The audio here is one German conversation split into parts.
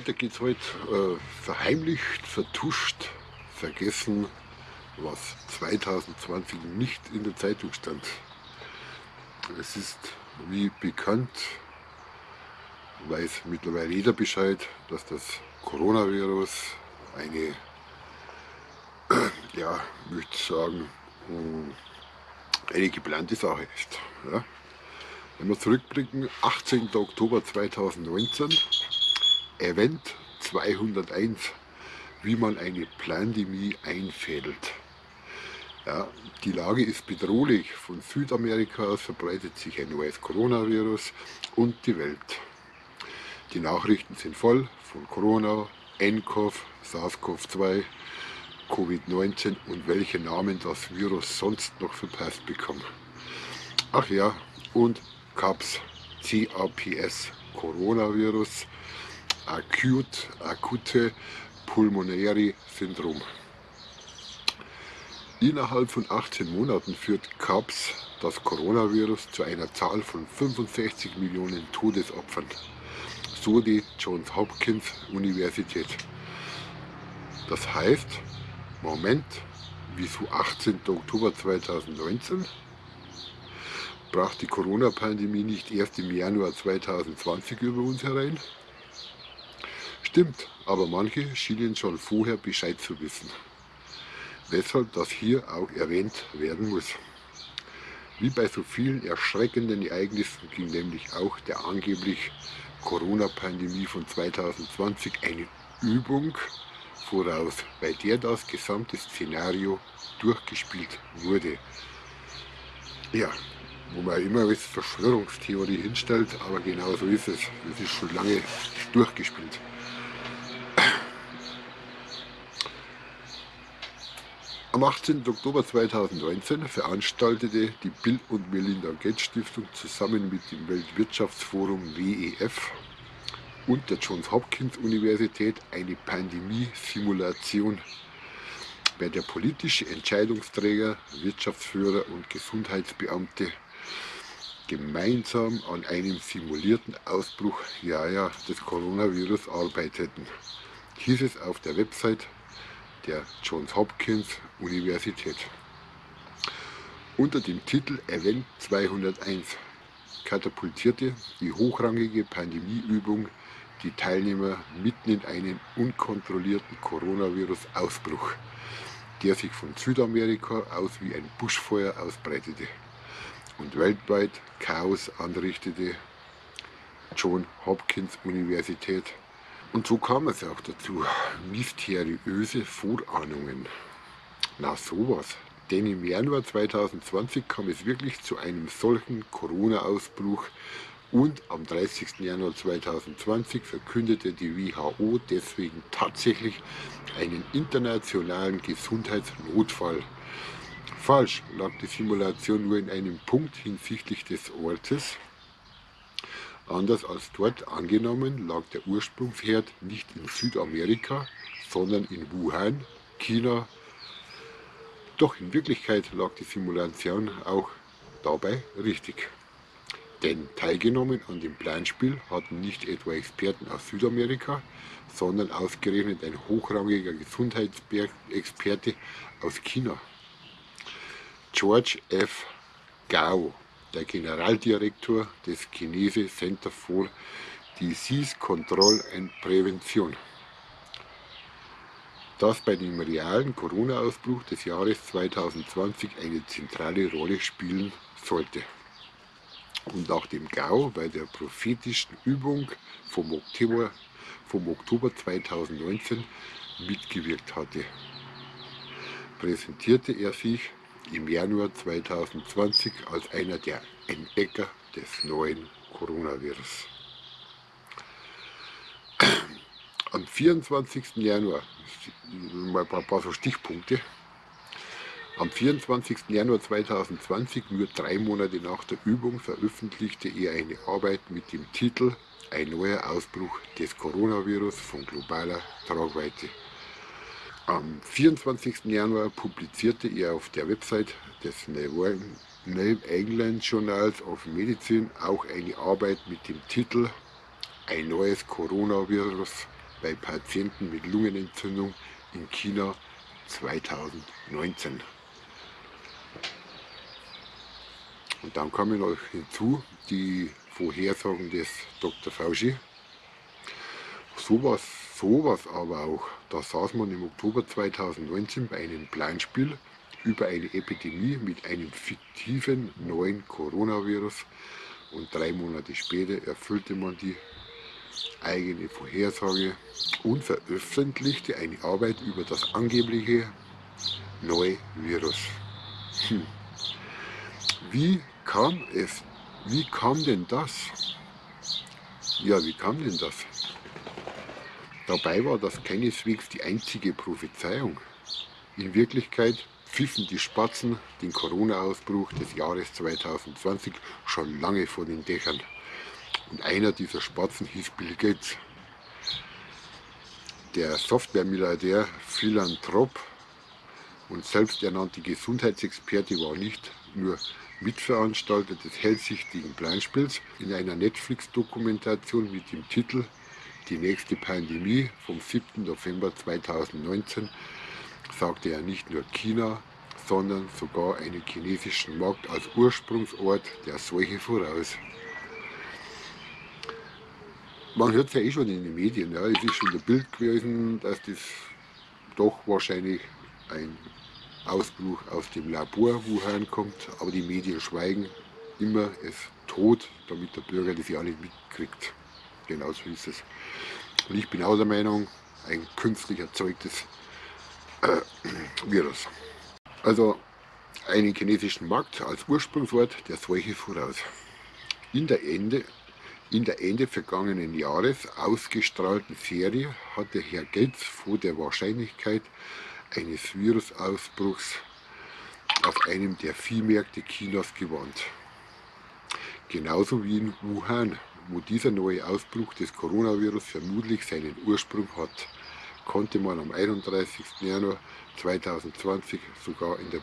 Weiter geht's heute. Verheimlicht, vertuscht, vergessen, was 2020 nicht in der Zeitung stand. Es ist wie bekannt, weiß mittlerweile jeder Bescheid, dass das Coronavirus eine, ja, möchte ich sagen, eine geplante Sache ist. Ja. Wenn wir zurückblicken, 18. Oktober 2019, Event 201, wie man eine Pandemie einfädelt. Ja, die Lage ist bedrohlich. Von Südamerika aus verbreitet sich ein neues Coronavirus und die Welt. Die Nachrichten sind voll von Corona, nCoV, SARS-CoV-2, Covid-19 und welche Namen das Virus sonst noch verpasst bekommen. Ach ja, und CAPS, Coronavirus, akute pulmonäre Syndrom. Innerhalb von 18 Monaten führt CAPS, das Coronavirus, zu einer Zahl von 65 Millionen Todesopfern, so die Johns Hopkins Universität. Das heißt, Moment, wieso 18. Oktober 2019? Brach die Corona-Pandemie nicht erst im Januar 2020 über uns herein? Stimmt, aber manche schienen schon vorher Bescheid zu wissen. Weshalb das hier auch erwähnt werden muss. Wie bei so vielen erschreckenden Ereignissen ging nämlich auch der angeblich Corona-Pandemie von 2020 eine Übung voraus, bei der das gesamte Szenario durchgespielt wurde. Ja, wo man immer als Verschwörungstheorie hinstellt, aber genau so ist es. Das ist schon lange durchgespielt. Am 18. Oktober 2019 veranstaltete die Bill und Melinda Gates Stiftung zusammen mit dem Weltwirtschaftsforum WEF und der Johns Hopkins Universität eine Pandemie-Simulation, bei der politische Entscheidungsträger, Wirtschaftsführer und Gesundheitsbeamte gemeinsam an einem simulierten Ausbruch des Coronavirus arbeiteten, hieß es auf der Website der Johns Hopkins Universität. Unter dem Titel Event 201 katapultierte die hochrangige Pandemieübung die Teilnehmer mitten in einen unkontrollierten Coronavirus-Ausbruch, der sich von Südamerika aus wie ein Buschfeuer ausbreitete und weltweit Chaos anrichtete. Johns Hopkins Universität. Und so kam es auch dazu. Mysteriöse Vorahnungen. Na sowas. Denn im Januar 2020 kam es wirklich zu einem solchen Corona-Ausbruch und am 30. Januar 2020 verkündete die WHO deswegen tatsächlich einen internationalen Gesundheitsnotfall. Falsch lag die Simulation nur in einem Punkt hinsichtlich des Ortes. Anders als dort angenommen, lag der Ursprungsherd nicht in Südamerika, sondern in Wuhan, China. Doch in Wirklichkeit lag die Simulation auch dabei richtig. Denn teilgenommen an dem Planspiel hatten nicht etwa Experten aus Südamerika, sondern ausgerechnet ein hochrangiger Gesundheitsexperte aus China. George F. Gao, der Generaldirektor des Chinese Center for Disease Control and Prevention, das bei dem realen Corona-Ausbruch des Jahres 2020 eine zentrale Rolle spielen sollte. Und nachdem Gao bei der prophetischen Übung vom Oktober 2019 mitgewirkt hatte, präsentierte er sich im Januar 2020 als einer der Entdecker des neuen Coronavirus. Am 24. Januar, mal ein paar so Stichpunkte, am 24. Januar 2020, nur 3 Monate nach der Übung, veröffentlichte er eine Arbeit mit dem Titel Ein neuer Ausbruch des Coronavirus von globaler Tragweite. Am 24. Januar publizierte er auf der Website des New England Journals of Medicine auch eine Arbeit mit dem Titel Ein neues Coronavirus bei Patienten mit Lungenentzündung in China 2019. Und dann kommen noch hinzu die Vorhersagen des Dr. Fauci. Sowas aber auch. Da saß man im Oktober 2019 bei einem Planspiel über eine Epidemie mit einem fiktiven neuen Coronavirus und 3 Monate später erfüllte man die eigene Vorhersage und veröffentlichte eine Arbeit über das angebliche neue Virus. Wie kam es? Wie kam denn das? Ja, wie kam denn das? Dabei war das keineswegs die einzige Prophezeiung. In Wirklichkeit pfiffen die Spatzen den Corona-Ausbruch des Jahres 2020 schon lange vor den Dächern. Und einer dieser Spatzen hieß Bill Gates. Der Software-Milliardär, Philanthrop und selbsternannte Gesundheitsexperte war nicht nur Mitveranstalter des hellsichtigen Planspiels. In einer Netflix-Dokumentation mit dem Titel Die nächste Pandemie vom 7. November 2019 sagte er nicht nur China, sondern sogar einen chinesischen Markt als Ursprungsort der Seuche voraus. Man hört es ja eh schon in den Medien, ja, es ist schon das Bild gewesen, dass das doch wahrscheinlich ein Ausbruch aus dem Labor Wuhan kommt, aber die Medien schweigen immer es tot, damit der Bürger das ja nicht mitkriegt. Genauso ist es. Und ich bin auch der Meinung, ein künstlich erzeugtes Virus. Also einen chinesischen Markt als Ursprungsort der Seuche voraus. In der Ende vergangenen Jahres ausgestrahlten Serie hatte Herr Gates vor der Wahrscheinlichkeit eines Virusausbruchs auf einem der Viehmärkte Chinas gewarnt. Genauso wie in Wuhan, wo dieser neue Ausbruch des Coronavirus vermutlich seinen Ursprung hat, konnte man am 31. Januar 2020 sogar in der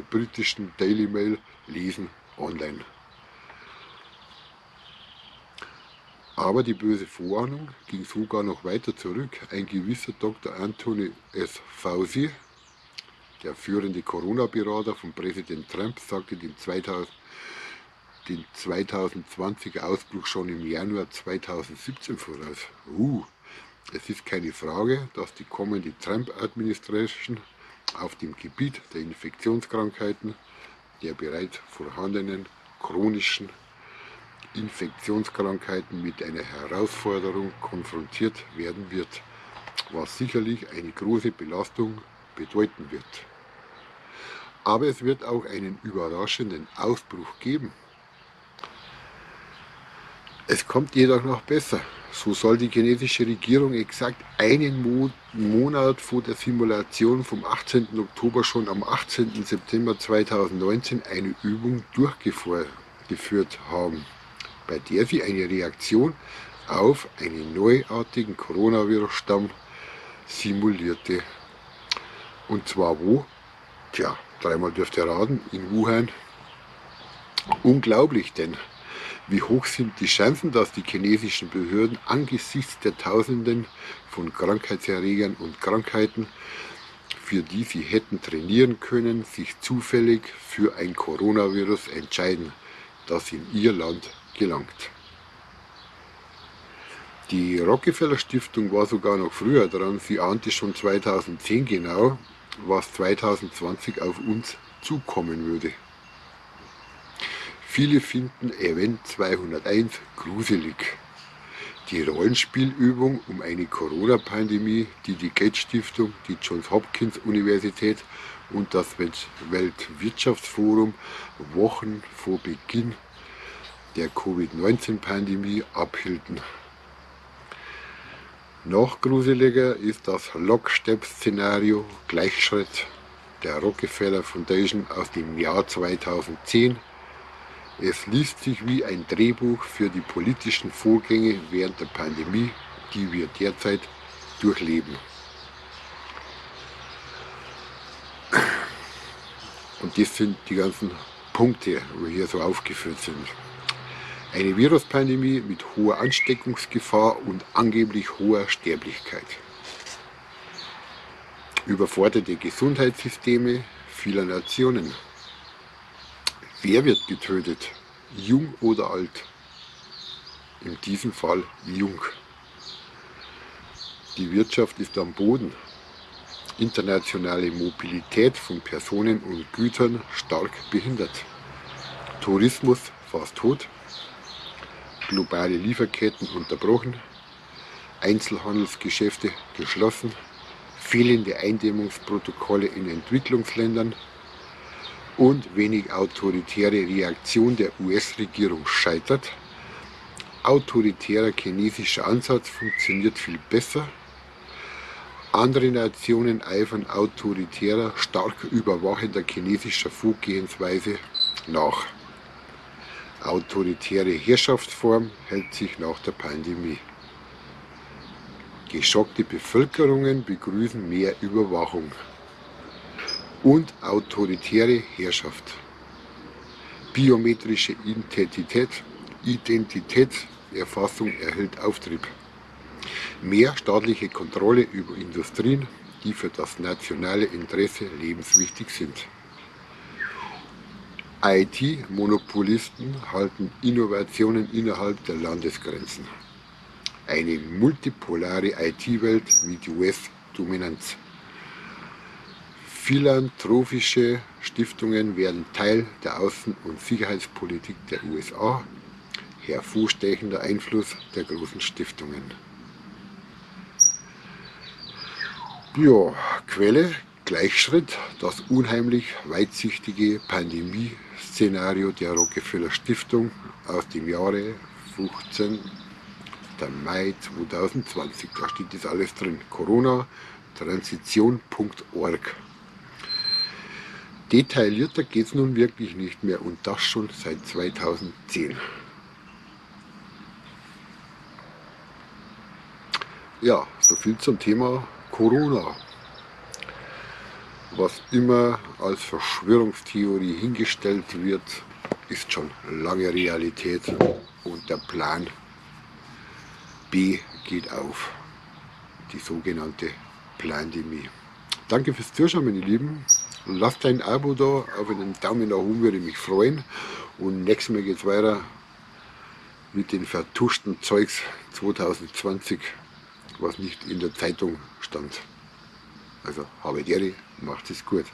britischen Daily Mail lesen online. Aber die böse Vorahnung ging sogar noch weiter zurück. Ein gewisser Dr. Anthony S. Fauci, der führende Corona-Berater von Präsident Trump, sagte den 2020er Ausbruch schon im Januar 2017 voraus. Es ist keine Frage, dass die kommende Trump-Administration auf dem Gebiet der Infektionskrankheiten, der bereits vorhandenen chronischen Infektionskrankheiten mit einer Herausforderung konfrontiert werden wird, was sicherlich eine große Belastung bedeuten wird. Aber es wird auch einen überraschenden Ausbruch geben. Es kommt jedoch noch besser. So soll die chinesische Regierung exakt einen Monat vor der Simulation vom 18. Oktober schon am 18. September 2019 eine Übung durchgeführt haben, bei der sie eine Reaktion auf einen neuartigen Coronavirus-Stamm simulierte. Und zwar wo? Tja, dreimal dürft ihr raten, in Wuhan. Unglaublich, denn wie hoch sind die Chancen, dass die chinesischen Behörden angesichts der Tausenden von Krankheitserregern und Krankheiten, für die sie hätten trainieren können, sich zufällig für ein Coronavirus entscheiden, das in ihr Land gelangt. Die Rockefeller Stiftung war sogar noch früher dran. Sie ahnte schon 2010 genau, was 2020 auf uns zukommen würde. Viele finden Event 201 gruselig. Die Rollenspielübung um eine Corona-Pandemie, die die Gates Stiftung, die Johns Hopkins Universität und das Weltwirtschaftsforum Wochen vor Beginn der Covid-19-Pandemie abhielten. Noch gruseliger ist das Lockstep-Szenario Gleichschritt der Rockefeller Foundation aus dem Jahr 2010. Es liest sich wie ein Drehbuch für die politischen Vorgänge während der Pandemie, die wir derzeit durchleben. Und das sind die ganzen Punkte, die hier so aufgeführt sind. Eine Viruspandemie mit hoher Ansteckungsgefahr und angeblich hoher Sterblichkeit. Überforderte Gesundheitssysteme vieler Nationen. Wer wird getötet? Jung oder alt? In diesem Fall jung. Die Wirtschaft ist am Boden. Internationale Mobilität von Personen und Gütern stark behindert. Tourismus fast tot. Globale Lieferketten unterbrochen. Einzelhandelsgeschäfte geschlossen. Fehlende Eindämmungsprotokolle in Entwicklungsländern und wenig autoritäre Reaktion der US-Regierung scheitert. Autoritärer chinesischer Ansatz funktioniert viel besser. Andere Nationen eifern autoritärer, stark überwachender chinesischer Vorgehensweise nach. Autoritäre Herrschaftsform hält sich nach der Pandemie. Geschockte Bevölkerungen begrüßen mehr Überwachung. Und autoritäre Herrschaft. Biometrische Identitätserfassung erhält Auftrieb. Mehr staatliche Kontrolle über Industrien, die für das nationale Interesse lebenswichtig sind. IT-Monopolisten halten Innovationen innerhalb der Landesgrenzen. Eine multipolare IT-Welt mit US-Dominanz. Philanthropische Stiftungen werden Teil der Außen- und Sicherheitspolitik der USA. Hervorstechender Einfluss der großen Stiftungen. Ja, Quelle, Gleichschritt, das unheimlich weitsichtige Pandemie-Szenario der Rockefeller Stiftung aus dem Jahre 15. Mai 2020. Da steht das alles drin. Corona-Transition.org. Detaillierter geht es nun wirklich nicht mehr und das schon seit 2010. Ja, soviel zum Thema Corona. Was immer als Verschwörungstheorie hingestellt wird, ist schon lange Realität und der Plan B geht auf. Die sogenannte Plandemie. Danke fürs Zuschauen, meine Lieben. Lasst ein Abo da, auf einen Daumen nach oben würde mich freuen. Und nächstes Mal geht es weiter mit den vertuschten Zeugs 2020, was nicht in der Zeitung stand. Also habe Ehre, macht es gut.